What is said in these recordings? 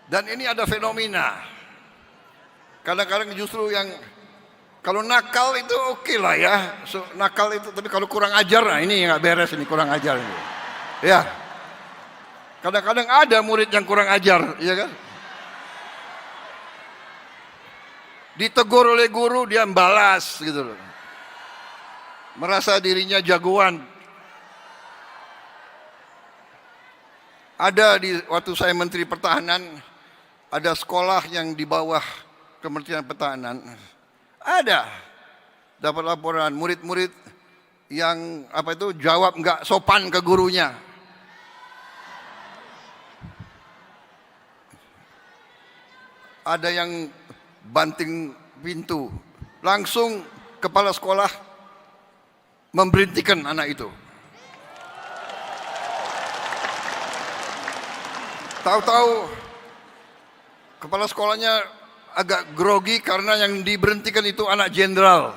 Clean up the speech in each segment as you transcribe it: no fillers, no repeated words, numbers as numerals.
Dan ini ada fenomena. Kadang-kadang justru yang kalau nakal itu oke lah ya, nakal itu. Tapi kalau kurang ajar, nah ini nggak beres, ini kurang ajar. Ya, kadang-kadang ada murid yang kurang ajar, ya kan? Ditegur oleh guru, dia membalas gitu loh. Merasa dirinya jagoan. Ada waktu saya Menteri Pertahanan, ada sekolah yang di bawah Kementerian Pertahanan. Ada dapat laporan murid-murid yang jawab nggak sopan ke gurunya. Ada yang banting pintu, langsung kepala sekolah memberhentikan anak itu. Tahu-tahu kepala sekolahnya agak grogi karena yang diberhentikan itu anak jenderal.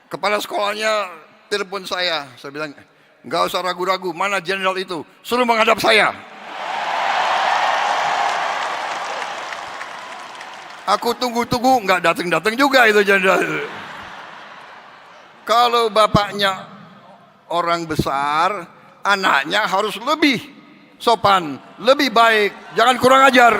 Kepala sekolahnya telepon saya bilang, nggak usah ragu-ragu, mana jenderal itu, suruh menghadap saya. Aku tunggu-tunggu, nggak datang-datang juga itu jenderal. Kalau bapaknya orang besar, anaknya harus lebih sopan, lebih baik, jangan kurang ajar.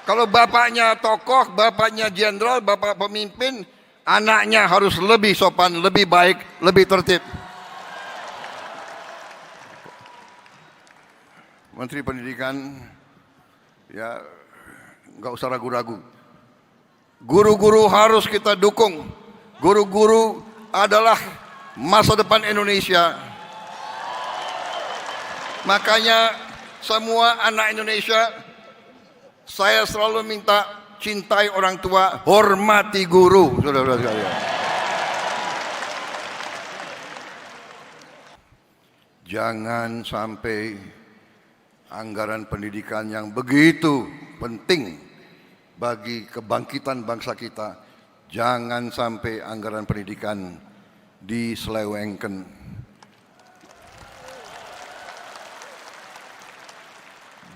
Kalau bapaknya tokoh, bapaknya jenderal, bapak pemimpin, anaknya harus lebih sopan, lebih baik, lebih tertib. Menteri Pendidikan, ya nggak usah ragu-ragu. Guru-guru harus kita dukung. Guru-guru adalah masa depan Indonesia. Makanya semua anak Indonesia, saya selalu minta cintai orang tua, hormati guru. Saudara-saudara sekalian. Jangan sampai anggaran pendidikan yang begitu penting bagi kebangkitan bangsa kita, jangan sampai anggaran pendidikan diselewengkan.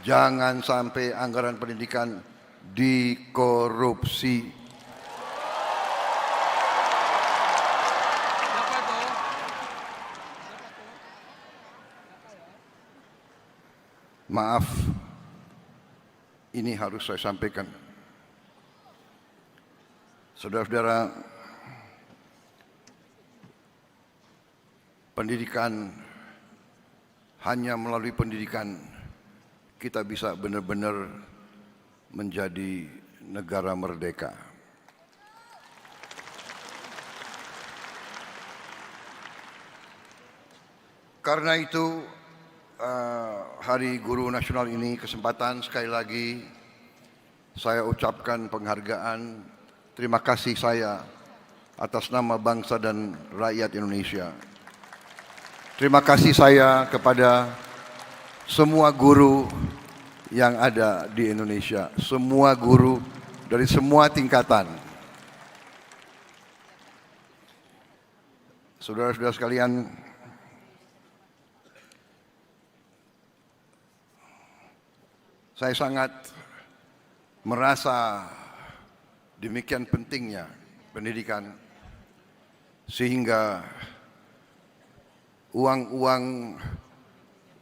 Jangan sampai anggaran pendidikan dikorupsi. Maaf, ini harus saya sampaikan. Saudara-saudara, pendidikan, hanya melalui pendidikan kita bisa benar-benar menjadi negara merdeka. Karena itu, Hari Guru Nasional ini kesempatan sekali lagi saya ucapkan penghargaan. Terima kasih saya atas nama bangsa dan rakyat Indonesia. Terima kasih saya kepada semua guru yang ada di Indonesia, semua guru dari semua tingkatan. Saudara-saudara sekalian, saya sangat merasa demikian pentingnya pendidikan, sehingga uang-uang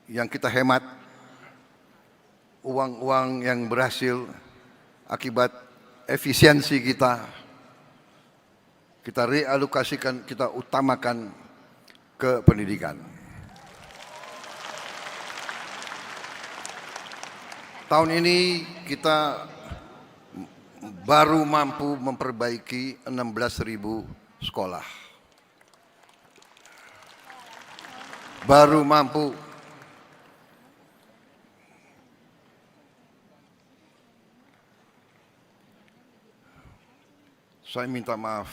yang kita hemat, uang-uang yang berhasil akibat efisiensi kita realokasikan, kita utamakan ke pendidikan. Tahun ini kita baru mampu memperbaiki 16.000 sekolah. Baru mampu. Saya minta maaf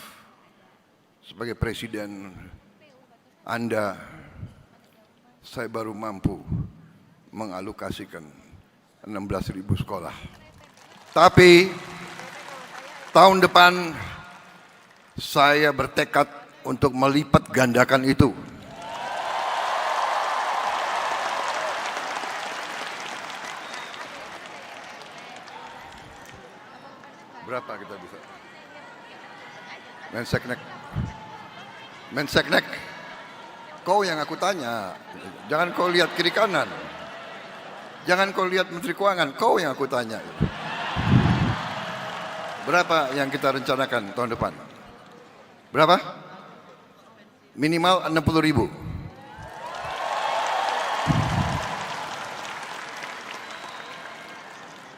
sebagai presiden Anda, saya baru mampu mengalokasikan 16.000 sekolah. Tapi tahun depan Saya bertekad untuk melipat gandakan itu. Berapa kita bisa? Menseknek, kau yang aku tanya. Jangan kau lihat kiri kanan. Jangan kau lihat Menteri Keuangan, kau yang aku tanya. Berapa yang kita rencanakan tahun depan? Berapa? Minimal 60.000.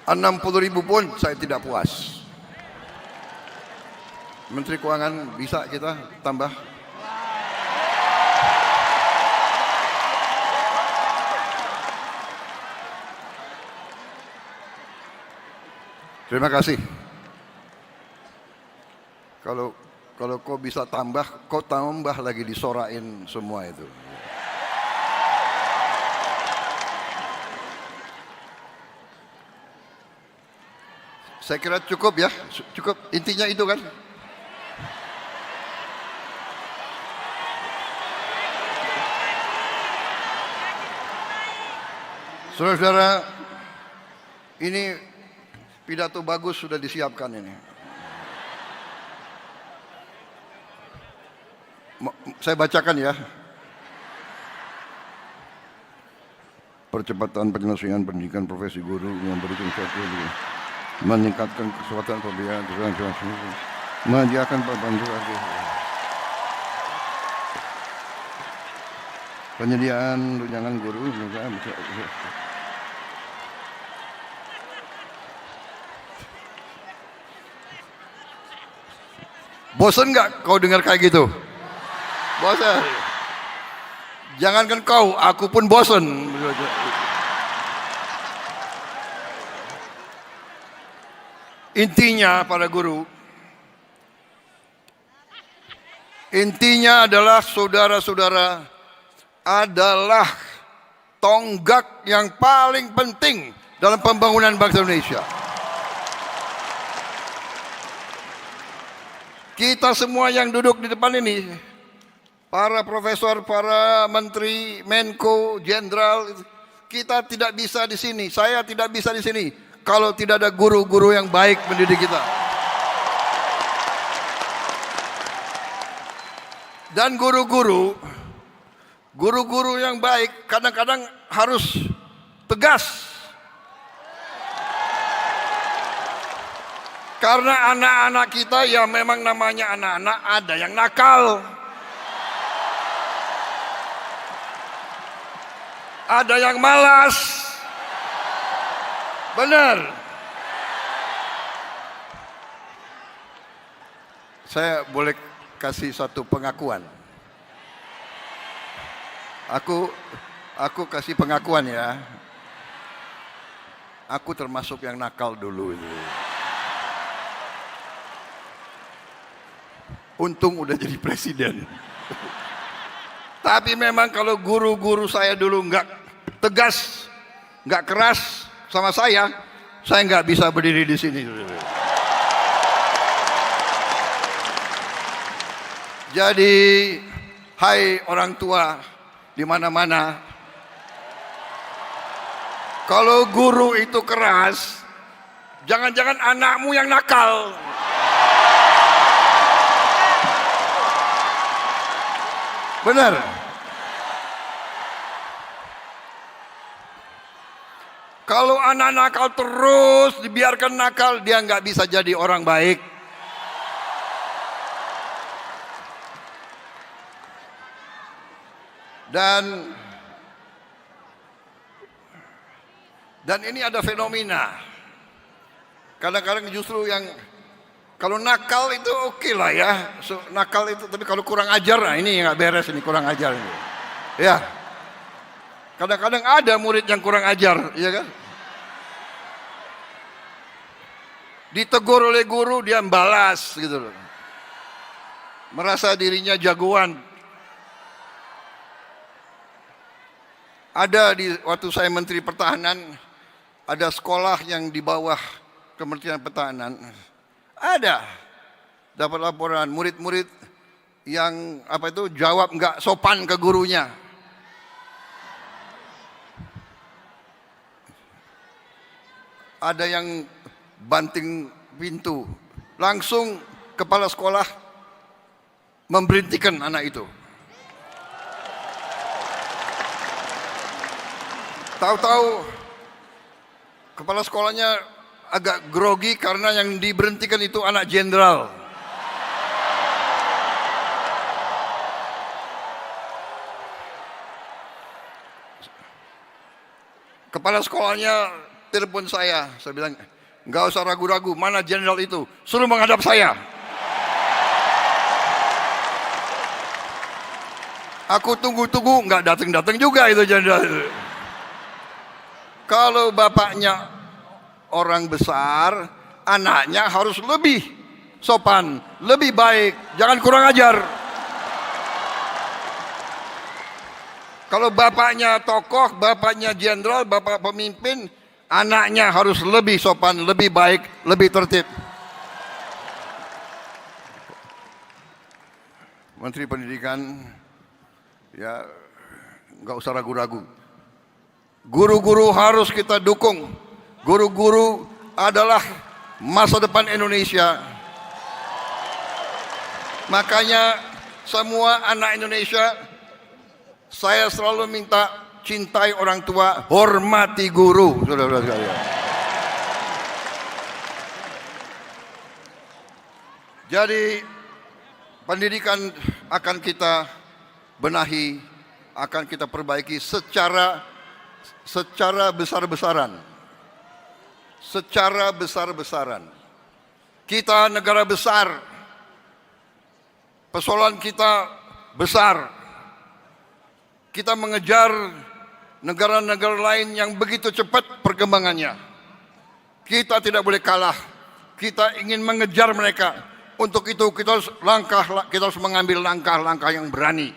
$60.000 pun saya tidak puas. Menteri Keuangan bisa kita tambah? Terima kasih. Kalau kau bisa tambah, kau tambah lagi disorain semua itu. Saya kira cukup ya, cukup intinya itu kan. Saudara-saudara, ini pidato bagus sudah disiapkan ini. Saya bacakan ya. Percepatan penyelesaian pendidikan profesi guru memberikan suatu meningkatkan kesempatan pemberian menyediakan bantuan penyediaan tunjangan guru juga. Bosan nggak kau dengar kayak gitu? Bosan. Jangankan kau, aku pun bosan. Intinya para guru, intinya adalah saudara-saudara adalah tonggak yang paling penting dalam pembangunan bangsa Indonesia. Kita semua yang duduk di depan ini, para profesor, para menteri, menko, jenderal, kita tidak bisa di sini. Saya tidak bisa di sini kalau tidak ada guru-guru yang baik mendidik kita. Dan guru-guru yang baik kadang-kadang harus tegas. Karena anak-anak kita ya memang namanya anak-anak, ada yang nakal. Ada yang malas. Benar. Saya boleh kasih satu pengakuan. Aku kasih pengakuan ya. Aku termasuk yang nakal dulu itu. Untung udah jadi presiden. Tapi memang kalau guru-guru saya dulu nggak tegas, nggak keras sama saya nggak bisa berdiri di sini. Jadi, hai orang tua di mana-mana, kalau guru itu keras, jangan-jangan anakmu yang nakal. Benar. Kalau anak nakal terus dibiarkan nakal, dia nggak bisa jadi orang baik. Dan ini ada fenomena. Kadang-kadang justru yang kalau nakal itu oke lah ya, nakal itu, tapi kalau kurang ajar, nah ini nggak beres, ini kurang ajar ini. Ya, kadang-kadang ada murid yang kurang ajar, ya kan? Ditegur oleh guru, dia membalas gitu loh. Merasa dirinya jagoan. Ada waktu saya Menteri Pertahanan, ada sekolah yang di bawah Kementerian Pertahanan. Ada. dapat laporan murid-murid yang jawab nggak sopan ke gurunya. Ada yang banting pintu, langsung kepala sekolah memberhentikan anak itu. Tahu-tahu kepala sekolahnya agak grogi karena yang diberhentikan itu anak jenderal. Kepala sekolahnya telepon saya bilang, nggak usah ragu-ragu, mana jenderal itu, suruh menghadap saya. Aku tunggu-tunggu, nggak datang-datang juga itu jenderal itu. Kalau bapaknya orang besar, anaknya harus lebih sopan, lebih baik, jangan kurang ajar. Kalau bapaknya tokoh, bapaknya jenderal, bapak pemimpin, anaknya harus lebih sopan, lebih baik, lebih tertib. Menteri Pendidikan, ya nggak usah ragu-ragu. Guru-guru harus kita dukung. Guru-guru adalah masa depan Indonesia. Makanya semua anak Indonesia, saya selalu minta cintai orang tua, hormati guru, saudara-saudara sekalian. Jadi pendidikan akan kita benahi, akan kita perbaiki secara besar-besaran. Secara besar-besaran. Kita negara besar. Persoalan kita besar. Kita mengejar negara-negara lain yang begitu cepat perkembangannya. Kita tidak boleh kalah. Kita ingin mengejar mereka. Untuk itu kita harus mengambil langkah-langkah yang berani.